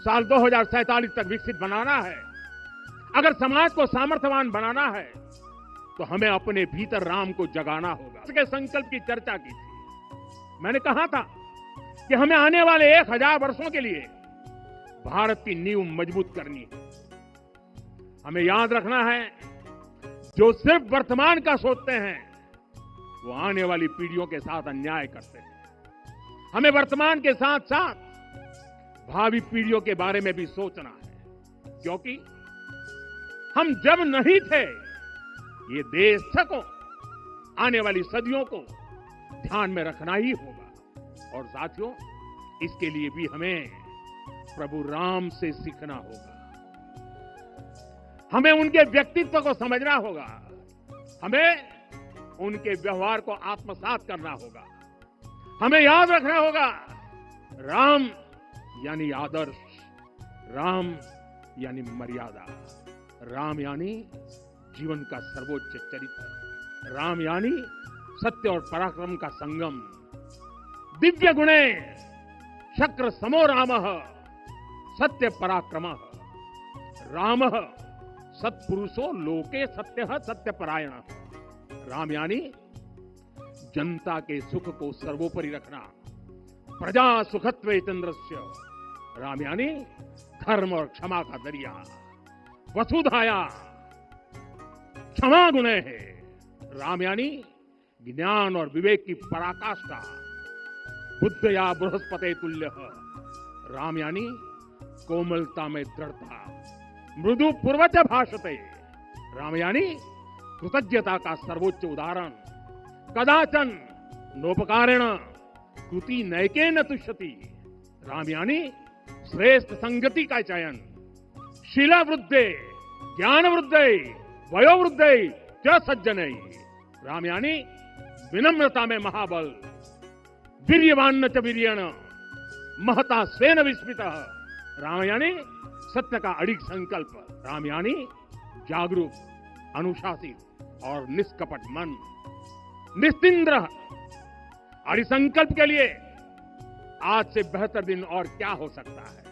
साल 2047 तक विकसित बनाना है, अगर समाज को सामर्थ्यवान बनाना है, तो हमें अपने भीतर राम को जगाना होगा। इसके संकल्प की चर्चा की थी। मैंने कहा था कि हमें आने वाले 1000 वर्षों के लिए भारत की नींव मजबूत करनी है। हमें याद रखना है, जो सिर्फ वर्तमान का सोचते हैं वो आने वाली पीढ़ियों के साथ अन्याय करते हैं। हमें वर्तमान के साथ साथ भावी पीढ़ियों के बारे में भी सोचना है, क्योंकि हम जब नहीं थे, ये देश को आने वाली सदियों को ध्यान में रखना ही होगा। और साथियों, इसके लिए भी हमें प्रभु राम से सीखना होगा। हमें उनके व्यक्तित्व को समझना होगा, हमें उनके व्यवहार को आत्मसात करना होगा। हमें याद रखना होगा, राम यानी आदर्श, राम यानी मर्यादा, राम यानी जीवन का सर्वोच्च चरित्र, राम यानी सत्य और पराक्रम का संगम। दिव्य गुणे शक्र समो रामः सत्य पराक्रमः, रामः सत्पुरुषो लोके सत्यः सत्यपरायणः। राम यानी जनता के सुख को सर्वोपरि रखना, प्रजा सुखत्वे चंद्रस्य। राम यानी धर्म और क्षमा का दरिया, वसुधाया क्षमा गुणे है। राम यानी ज्ञान और विवेक की पराकाष्ठा, बुद्ध या बृहस्पति तुल्य। राम यानी कोमलता में दृढ़ता, मृदु पूर्वज भाषते। राम यानी कृतज्ञता का सर्वोच्च उदाहरण, कदाचन नोपकारेण कृति नैकेन तुष्यति। राम यानी श्रेष्ठ संगति का चयन, शीला वृद्धे ज्ञान वृद्धे वयो वृद्धे च सज्जनै। राम यानी विनम्रता में महाबल, वीर्यवान च वीर्येण महता स्वेन विस्मितः। राम यानी सत्य का अडिग संकल्प। राम यानी जागरूक, अनुशासित और निष्कपट मन, निस्तिंद्र। और इस संकल्प के लिए आज से बेहतर दिन और क्या हो सकता है।